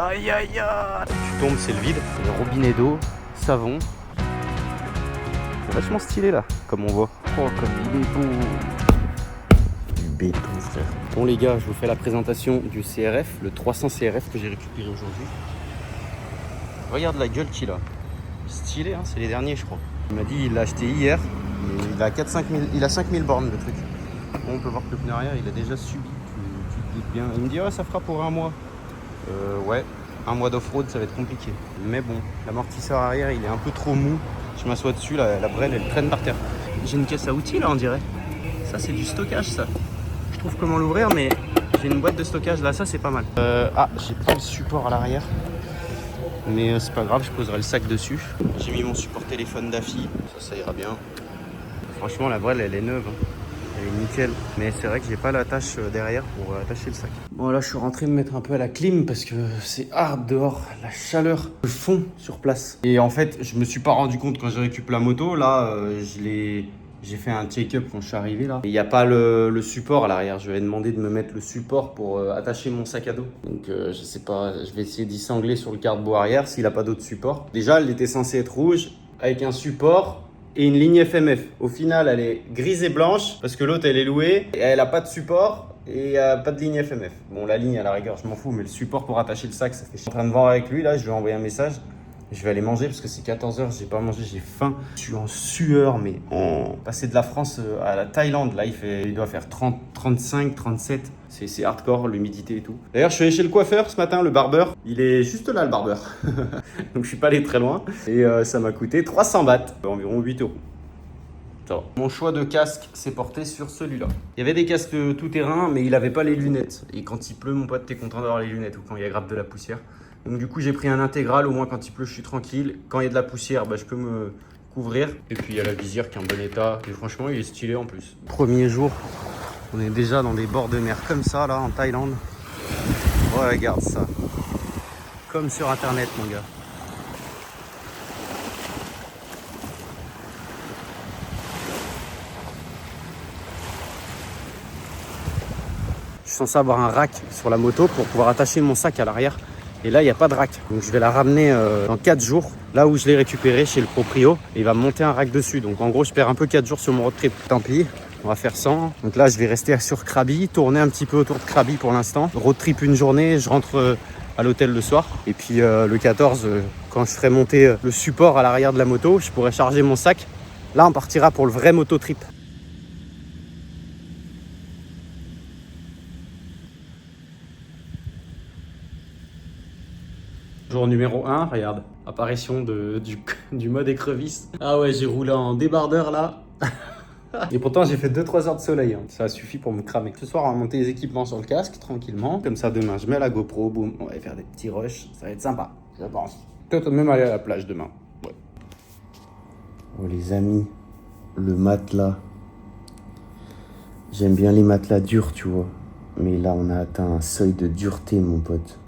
Aïe aïe aïe. Tu tombes, c'est le vide. Le robinet d'eau, savon. C'est vachement stylé là, comme on voit. Oh, comme il est beau. Du béton, frère. Bon les gars, je vous fais la présentation du CRF, le 300 CRF que j'ai récupéré aujourd'hui. Regarde la gueule qu'il a. Stylé, hein, c'est les derniers je crois. Il m'a dit il l'a acheté hier, mais il a 5000 bornes le truc. Bon, on peut voir que le pneu arrière il a déjà subi, tu te doutes bien. Il me dit ouais ça fera pour un mois. Ouais, un mois d'off-road ça va être compliqué. Mais bon, l'amortisseur arrière il est un peu trop mou. Je m'assois dessus, la brelle elle traîne par terre. J'ai une caisse à outils là on dirait. Ça c'est du stockage ça. Je trouve comment l'ouvrir mais j'ai une boîte de stockage là, ça c'est pas mal. Ah, j'ai pas le support à l'arrière. Mais c'est pas grave, je poserai le sac dessus. J'ai mis mon support téléphone d'affi, ça ira bien. Franchement la brelle elle est neuve, hein. Elle est nickel. Mais c'est vrai que j'ai pas l'attache derrière pour attacher le sac. Bon là je suis rentré me mettre un peu à la clim parce que c'est hard dehors, la chaleur me fond sur place. Et en fait je me suis pas rendu compte quand j'ai récupéré la moto, là j'ai fait un check-up quand je suis arrivé là. Il n'y a pas le support à l'arrière. Je vais demander de me mettre le support pour attacher mon sac à dos. Donc je sais pas, je vais essayer d'y sangler sur le carbo arrière s'il n'a pas d'autre support. Déjà elle était censée être rouge avec un support et une ligne FMF. Au final elle est grise et blanche parce que l'autre elle est louée et elle a pas de support et pas de ligne FMF. Bon la ligne à la rigueur je m'en fous mais le support pour attacher le sac ça fait chier. Je suis en train de voir avec lui là, je vais envoyer un message. Je vais aller manger parce que c'est 14h, j'ai pas mangé, j'ai faim. Je suis en sueur, mais passer de la France à la Thaïlande, là il doit faire 30, 35, 37. C'est hardcore, l'humidité et tout. D'ailleurs, je suis allé chez le coiffeur ce matin, le barbeur. Il est juste là, le barbeur. Donc je suis pas allé très loin. Et ça m'a coûté 300 bahts, environ 8 euros. Ça va. Mon choix de casque s'est porté sur celui-là. Il y avait des casques tout terrain, mais il avait pas les lunettes. Et quand il pleut, mon pote, t'es content d'avoir les lunettes ou quand il y a grave de la poussière. Donc du coup j'ai pris un intégral, au moins quand il pleut je suis tranquille. Quand il y a de la poussière je peux me couvrir. Et puis il y a la visière qui est en bon état. Et franchement il est stylé en plus. Premier jour, on est déjà dans des bords de mer comme ça là en Thaïlande. Oh, regarde ça. Comme sur internet mon gars. Je suis censé avoir un rack sur la moto pour pouvoir attacher mon sac à l'arrière. Et là, il n'y a pas de rack. Donc, je vais la ramener dans 4 jours, là où je l'ai récupéré chez le proprio. Et il va me monter un rack dessus. Donc, en gros, je perds un peu 4 jours sur mon road trip. Tant pis, on va faire 100. Donc là, je vais rester sur Krabi, tourner un petit peu autour de Krabi pour l'instant. Road trip une journée, je rentre à l'hôtel le soir. Et puis, le 14, quand je ferai monter le support à l'arrière de la moto, je pourrai charger mon sac. Là, on partira pour le vrai moto trip. Jour numéro 1, regarde, apparition du mode écrevisse. Ah ouais, j'ai roulé en débardeur là. Et pourtant j'ai fait 2-3 heures de soleil, hein. Ça a suffi pour me cramer. Ce soir on va monter les équipements sur le casque tranquillement. Comme ça demain je mets la GoPro, boum, on va faire des petits rushs. Ça va être sympa, je pense. Peut-être même aller à la plage demain. Ouais. Oh les amis, le matelas. J'aime bien les matelas durs tu vois. Mais là on a atteint un seuil de dureté mon pote.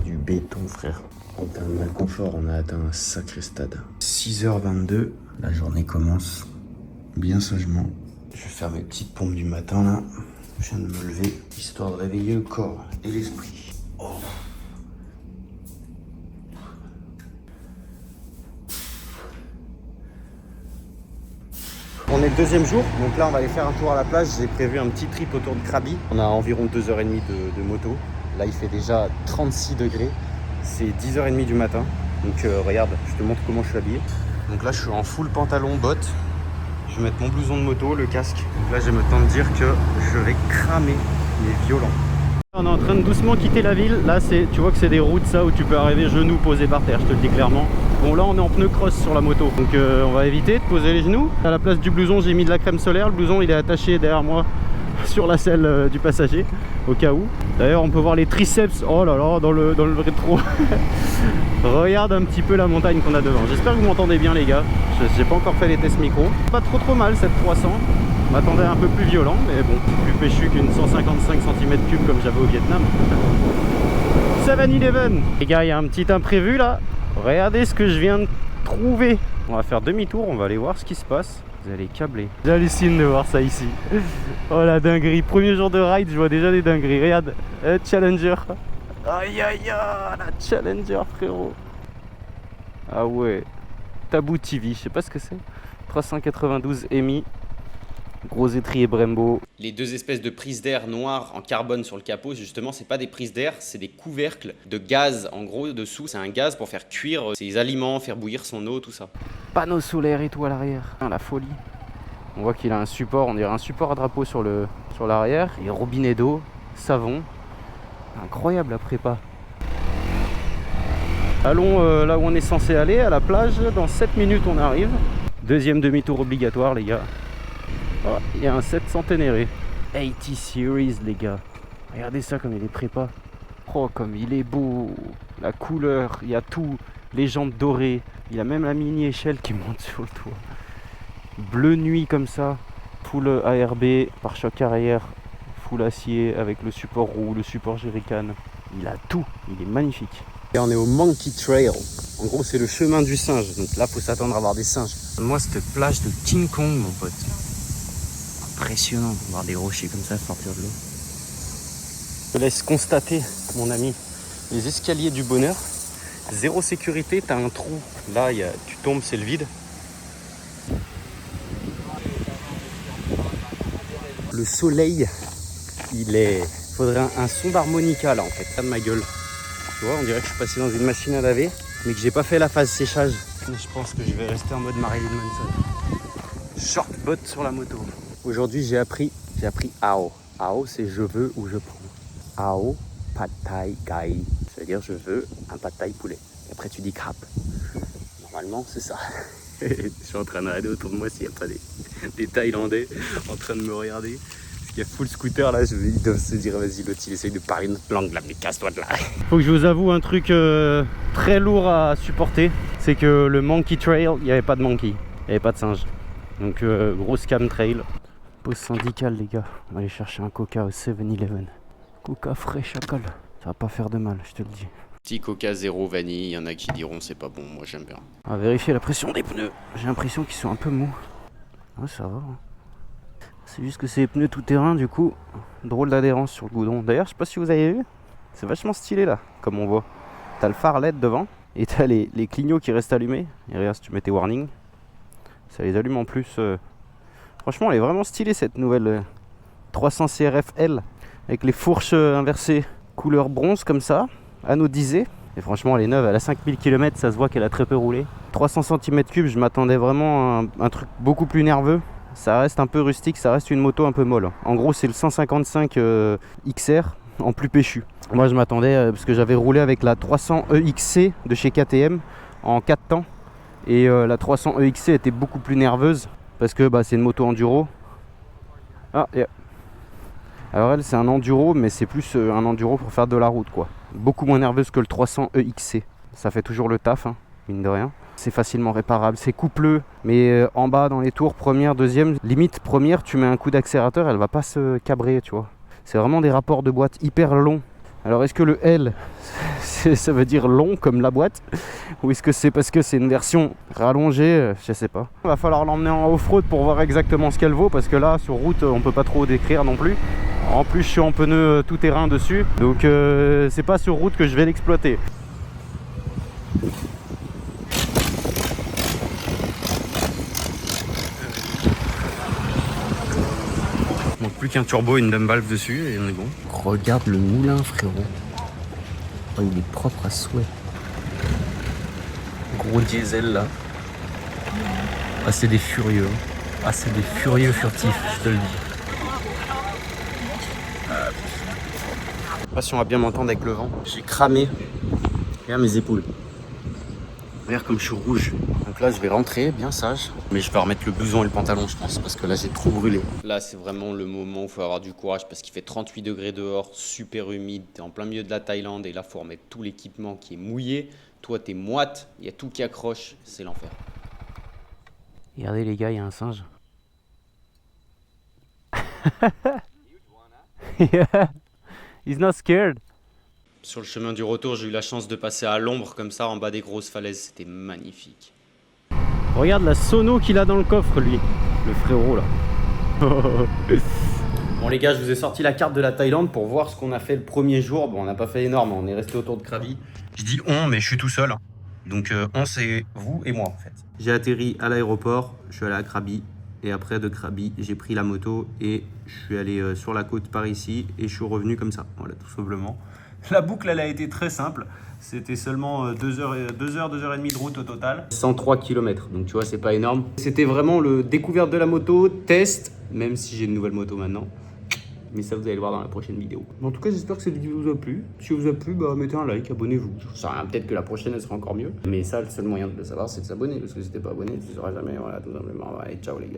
Du béton frère. En termes d'inconfort, on a atteint un sacré stade. 6h22, la journée commence bien sagement. Je vais faire mes petites pompes du matin là. Je viens de me lever, histoire de réveiller le corps et l'esprit. Oh. On est le deuxième jour, donc là on va aller faire un tour à la plage. J'ai prévu un petit trip autour de Krabi. On a environ 2h30 de moto. Là il fait déjà 36 degrés. C'est 10h30 du matin. Donc regarde, je te montre comment je suis habillé. Donc là je suis en full pantalon, bottes. Je vais mettre mon blouson de moto, le casque. Donc là j'ai le temps de dire que je vais cramer, mais violent. On est en train de doucement quitter la ville. Là tu vois que c'est des routes ça où tu peux arriver genoux posés par terre, je te le dis clairement. Bon là on est en pneu cross sur la moto. Donc on va éviter de poser les genoux. À la place du blouson j'ai mis de la crème solaire. Le blouson il est attaché derrière moi sur la selle du passager au cas où. D'ailleurs on peut voir les triceps, oh là là, dans le rétro. Regarde un petit peu la montagne qu'on a devant. J'espère que vous m'entendez bien les gars. J'ai pas encore fait les tests micro. Pas trop mal cette 300. Je m'attendais un peu plus violent mais bon, plus péchu qu'une 155 cm3 comme j'avais au Vietnam. 7-Eleven. Les gars, il y a un petit imprévu là. Regardez ce que je viens de trouver. On va faire demi-tour, on va aller voir ce qui se passe. Vous allez câbler. J'hallucine de voir ça ici. Oh la dinguerie. Premier jour de ride, je vois déjà des dingueries. Regarde, Challenger. Aïe aïe aïe, la Challenger frérot. Ah ouais, Taboo TV, je sais pas ce que c'est. 392 EMI, gros étrier Brembo. Les deux espèces de prises d'air noires en carbone sur le capot, justement, c'est pas des prises d'air, c'est des couvercles de gaz. En gros, dessous, c'est un gaz pour faire cuire ses aliments, faire bouillir son eau, tout ça. Panneau solaire et tout à l'arrière. Ah, la folie. On voit qu'il a un support, on dirait un support à drapeau sur l'arrière. Et robinet d'eau, savon. Incroyable la prépa. Allons là où on est censé aller, à la plage. Dans 7 minutes on arrive. Deuxième demi-tour obligatoire les gars. Oh, il y a un 7 centénaire. 80 Series les gars. Regardez ça comme il est prépa. Oh comme il est beau. La couleur, il y a tout. Les jantes dorées. Il y a même la mini échelle qui monte sur le toit. Bleu nuit comme ça. Full ARB, pare-choc arrière. Full acier avec le support roue, le support jerrycan. Il a tout. Il est magnifique. Et on est au Monkey Trail. En gros, c'est le chemin du singe. Donc là, faut s'attendre à voir des singes. Moi, cette plage de King Kong, mon pote. Impressionnant de voir des rochers comme ça sortir de l'eau. Je te laisse constater, mon ami, les escaliers du bonheur. Zéro sécurité, t'as un trou. Là, tu tombes, c'est le vide. Le soleil, faudrait un son d'harmonica là en fait, ça de ma gueule. Tu vois, on dirait que je suis passé dans une machine à laver, mais que j'ai pas fait la phase séchage. Mais je pense que je vais rester en mode Marilyn Manson. Short botte sur la moto. Aujourd'hui j'ai appris AO. AO c'est je veux ou je prends. AO, pad thai gai. Ça veut dire je veux un pad thai poulet. Et après tu dis crap. Normalement c'est ça. Je suis en train de regarder autour de moi s'il n'y a pas des Thaïlandais en train de me regarder. Parce qu'il y a full scooter là, ils doivent se dire vas-y l'autre il essaye de parler notre langue là, mais casse-toi de là. Faut que je vous avoue un truc très lourd à supporter, c'est que le Monkey Trail, il n'y avait pas de monkey, il n'y avait pas de singe. Donc gros scam trail. Pause syndicale les gars, on va aller chercher un coca au 7-Eleven. Coca frais chacal, ça va pas faire de mal, je te le dis. Petit coca zéro vanille, il y en a qui diront c'est pas bon, moi j'aime bien. On va vérifier la pression des pneus, j'ai l'impression qu'ils sont un peu mous. Ouais ça va. C'est juste que c'est les pneus tout terrain du coup, drôle d'adhérence sur le goudron. D'ailleurs je sais pas si vous avez vu, c'est vachement stylé là, comme on voit. T'as le phare LED devant et t'as les clignots qui restent allumés. Et regarde si tu mets tes warnings, ça les allume en plus. Franchement elle est vraiment stylée cette nouvelle 300 CRF-L avec les fourches inversées couleur bronze comme ça, anodisée. Et franchement elle est neuve, elle a 5000 km, ça se voit qu'elle a très peu roulé. 300 cm3, je m'attendais vraiment à un truc beaucoup plus nerveux. Ça reste un peu rustique, ça reste une moto un peu molle. En gros c'est le 155 XR en plus péchu. Moi je m'attendais, parce que j'avais roulé avec la 300 EXC de chez KTM en 4 temps. Et la 300 EXC était beaucoup plus nerveuse, parce que c'est une moto enduro. Ah, yeah. Alors elle c'est un enduro, mais c'est plus un enduro pour faire de la route quoi. Beaucoup moins nerveuse que le 300 EXC. Ça fait toujours le taf, hein, mine de rien. C'est facilement réparable, c'est coupleux, mais en bas dans les tours, première, deuxième, limite première, tu mets un coup d'accélérateur, elle va pas se cabrer, tu vois. C'est vraiment des rapports de boîte hyper longs. Alors est-ce que le L, ça veut dire long comme la boîte, ou est-ce que c'est parce que c'est une version rallongée, je sais pas. Il va falloir l'emmener en off-road pour voir exactement ce qu'elle vaut, parce que là, sur route, on peut pas trop décrire non plus. En plus, je suis en pneu tout terrain dessus, donc c'est pas sur route que je vais l'exploiter. Il manque plus qu'un turbo et une dump valve dessus et on est bon. Regarde le moulin frérot. Oh, il est propre à souhait. Gros diesel là. Ah c'est des furieux. Ah c'est des furieux furtifs, je te le dis. Je sais pas si on va bien m'entendre avec le vent. J'ai cramé. Regarde mes épaules. Regarde comme je suis rouge. Donc là je vais rentrer bien sage. Mais je vais remettre le blouson et le pantalon je pense, parce que là j'ai trop brûlé. Là c'est vraiment le moment où il faut avoir du courage, parce qu'il fait 38 degrés dehors, super humide, t'es en plein milieu de la Thaïlande et là il faut remettre tout l'équipement qui est mouillé. Toi t'es moite, il y a tout qui accroche, c'est l'enfer. Regardez les gars, il y a un singe. Yeah. He's not scared. Sur le chemin du retour, j'ai eu la chance de passer à l'ombre comme ça en bas des grosses falaises, c'était magnifique. Regarde la sono qu'il a dans le coffre lui, le frérot là. Bon les gars, je vous ai sorti la carte de la Thaïlande pour voir ce qu'on a fait le premier jour. Bon, on n'a pas fait énorme, on est resté autour de Krabi. Je dis on, mais je suis tout seul. Donc on, c'est vous et moi en fait. J'ai atterri à l'aéroport, je suis allé à Krabi. Et après de Krabi, j'ai pris la moto et je suis allé sur la côte par ici et je suis revenu comme ça. Voilà, tout simplement. La boucle, elle a été très simple. C'était seulement 2 heures et demie de route au total. 103 km, donc tu vois, c'est pas énorme. C'était vraiment le découverte de la moto, test, même si j'ai une nouvelle moto maintenant. Mais ça, vous allez le voir dans la prochaine vidéo. En tout cas, j'espère que cette vidéo vous a plu. Si vous a plu, bah, mettez un like, abonnez-vous. Je sais rien, peut-être que la prochaine, elle sera encore mieux. Mais ça, le seul moyen de le savoir, c'est de s'abonner. Parce que si t'es pas abonné, tu ne sauras jamais. Voilà, tout simplement. Allez, ciao les gars.